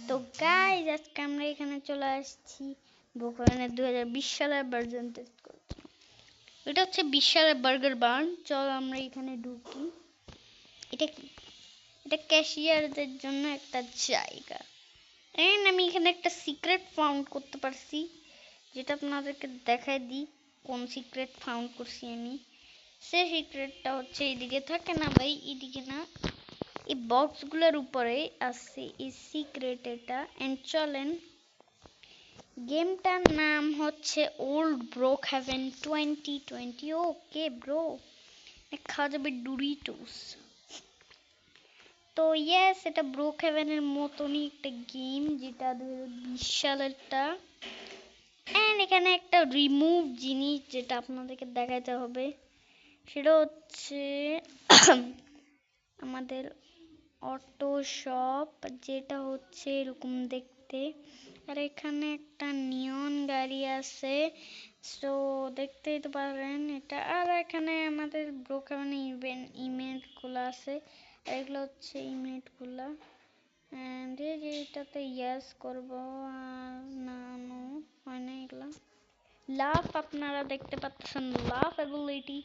তো গাইজ আজকে আমরা এখানে চলে আসছি ব্রোকহাভেনের 2020 সালের ভার্সন টেস্ট করতে। এটা হচ্ছে 20 সালের বার্গার বার্ন। চলো আমরা এখানে ঢুকি। এটা কি? এটা ক্যাশিয়ারদের জন্য একটা জায়গা। এন্ড আমি এখানে একটা সিক্রেট ফাউন্ড করতে পারছি, যেটা আপনাদেরকে দেখাই দিই কোন সিক্রেট ফাউন্ড করছি আমি। সে সিক্রেটটা হচ্ছে এইদিকে থাকে না ভাই, এইদিকে না, এই বক্সগুলোর উপরে আছে এই সিক্রেট এটা। এন্ড চলেন, গেমটার নাম হচ্ছে ওল্ড ব্রোকহাভেন 2020। ওকে ব্রো, খাওয়া যাবে ডুরিটোস। তো ইয়েস, এটা ব্রোকহাভেনের মতনই একটা গেম, যেটা 2020 সালেরটা। এন্ড এখানে একটা রিমুভ জিনিস যেটা আপনাদেরকে দেখাতে হবে, সেটা হচ্ছে আমাদের অটো শপ, যেটা হচ্ছে এরকম দেখতে। আর এখানে একটা নিয়ন গাড়ি আছে, সো দেখতেই তো পারেন এটা। আর এখানে আমাদের ব্রোকহাভেন ইভেন্ট গুলো আছে, এগুলো হচ্ছে ইভেন্ট গুলা। এন্ড এই যে এটাতে ইয়েস করবো, আর না নো হয় না এগুলা। লাভ আপনারা দেখতে পাচ্ছেন, লাভ অ্যাবিলিটি।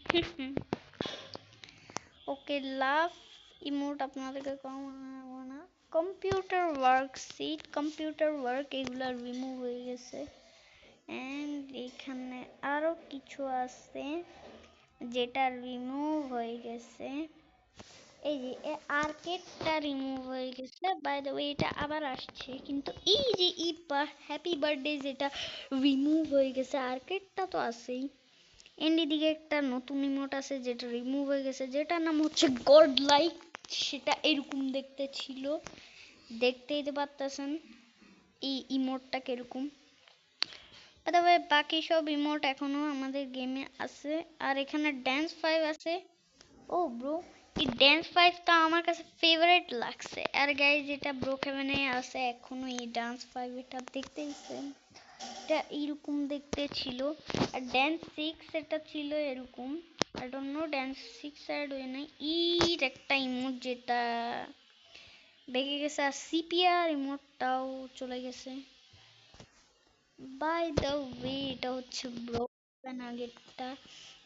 ওকে, লাভ ইমোট আপনাদেরকে কমাবো না। Computer work sheet, computer work এগুলা রিমুভ হয়ে গেছে। এন্ড এখানে আরো কিছু আছে যেটা রিমুভ হয়ে গেছে। এই যে আর্কেডটা রিমুভ হয়ে গেছে, বাই দ্য ওয়ে এটা আবার আসছে। কিন্তু এই যে হ্যাপি বার্থডে যেটা রিমুভ হয়ে গেছে, আর্কেডটা তো আছেই। এন্ড এদিকে একটা নতুন ইমোট আছে যেটা রিমুভ হয়ে গেছে, যেটার নাম হচ্ছে গড লাইক। সেটা এরকম দেখতে ছিল, দেখতেই তো পারতেছেন এই ইমোটটা কিরকম। তবে বাকি সব ইমোট এখনো আমাদের গেমে আছে। আর এখানে ড্যান্স 5 আছে। ও ব্রো, এই ড্যান্স 5টা আমার কাছে ফেভারিট লাগছে। আর গাইজ, যেটা ব্রোকহাভেনে আছে এখনো এই ড্যান্স 5, এটা দেখতেইছেন, এটা এইরকম দেখতে ছিল। আর ড্যান্স 6 এটা ছিল এরকম। I don't know dance 6 add হয় নাই। ইর একটা ইমোট যেটা বেঁকে গেছে, আর সিপিআর ইমোটটাও চলে গেছে। বাই দ্য ওয়ে এটা হচ্ছে ব্রোকহাভেন আগেরটা।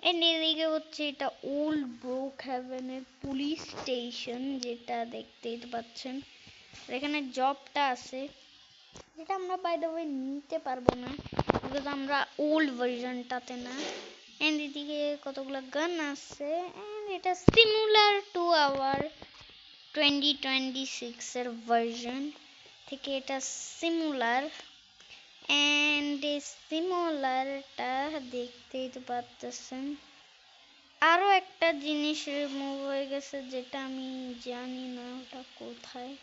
এন্ড এদিকে হচ্ছে এটা ওল্ড ব্রোকহাভেনের পুলিশ স্টেশন, যেটা দেখতেই তো পাচ্ছেন। আর এখানে জবটা আছে, যেটা আমরা বাই দ্য ওয়ে নিতে পারবো না, বিকজ আমরা ওল্ড ভার্সনটাতে না। এন্ড এদিকে কতগুলো গান আছে। এন্ড এটা সিমিলার টু আওয়ার 2026 এর ভার্সন থেকে এটা সিমিলার। এন্ড এই সিমিলারটা দেখতেই তো পাচ্ছেন। আরো একটা জিনিস রিমুভ হয়ে গেছে, যেটা আমি জানি না ওটা কোথায়।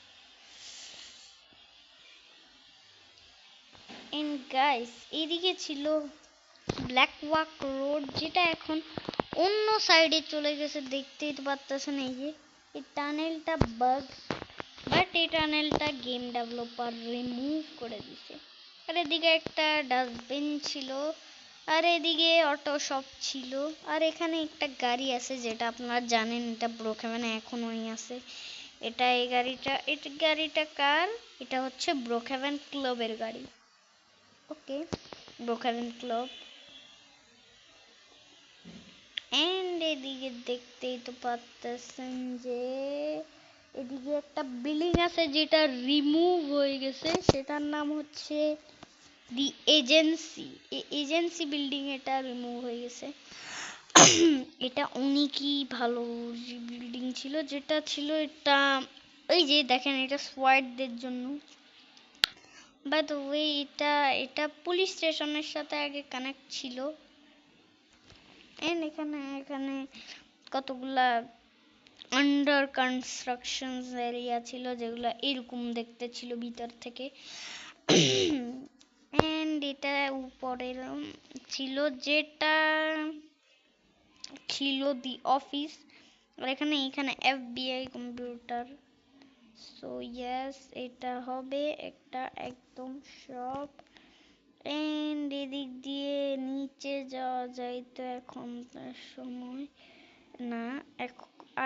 এন্ড গাইস, এদিকে ছিল ব্ল্যাক ওয়াক রোড, যেটা এখন অন্য সাইডে চলে গেছে, দেখতেই তো পাচ্ছেন। এই যে এই টানেলটা বাগ, বাট এই টানেলটা গেম ডেভেলপার রিমুভ করে দিছে। আর এদিকে একটা ডাস্টবিন ছিল, আর এদিকে অটো শপ ছিল। আর এখানে একটা গাড়ি আছে, যেটা আপনারা জানেন এটা ব্রোকহাভেনে এখনোই আছে। এই গাড়িটা কার? এটা হচ্ছে ব্রোকহাভেন ক্লাবের গাড়ি। ওকে, ব্রোকহাভেন ক্লাব। এন্ড এদিকে দেখতেই তো পাচ্ছেন যে এদিকে একটা বিল্ডিং আছে যেটা রিমুভ হয়ে গেছে, সেটার নাম হচ্ছে দি এজেন্সি। এজেন্সি বিল্ডিং এটা রিমুভ হয়ে গেছে। এটা অনেকই ভালো বিল্ডিং ছিল, যেটা ছিল এটা, ওই যে দেখেন, এটা সোয়াটদের জন্য। বাই দ্য ওয়ে এটা এটা পুলিশ স্টেশনের সাথে আগে কানেক্ট ছিল। এন্ড এখানে এখানে কতগুলা আন্ডার কনস্ট্রাকশন এরিয়া ছিল, যেগুলো এরকম দেখতে ছিল ভিতর থেকে। এন্ড এটা উপরে ছিল, যেটা ছিল দি অফিস। আর এখানে এখানে এফবিআই কম্পিউটার। সো ইয়েস, এটা হবে একটা একদম সব। এন্ড এদিক দিয়ে নিচে যাওয়া যায় তো এখনকার সময় না,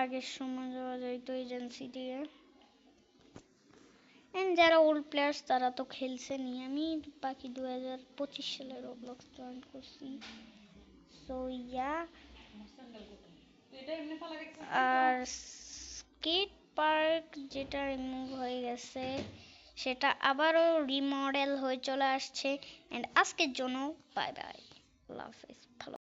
আগের সময় যাওয়া যায় তো এজেন্সি দিয়ে। এন্ড যারা ওল্ড প্লেয়ার্স তারা তো খেলছেনই, আমি বাকি 2025 সালে রোবলক্স জয়েন করছি। সো ইয়া, আর স্কেট পার্ক যেটা রিমুভ হয়ে গেছে সেটা আবারও রিমডেল হয়ে চলে আসছে। এন্ড আজকের জন্য বাই বাই, আল্লাহ হাফেজ।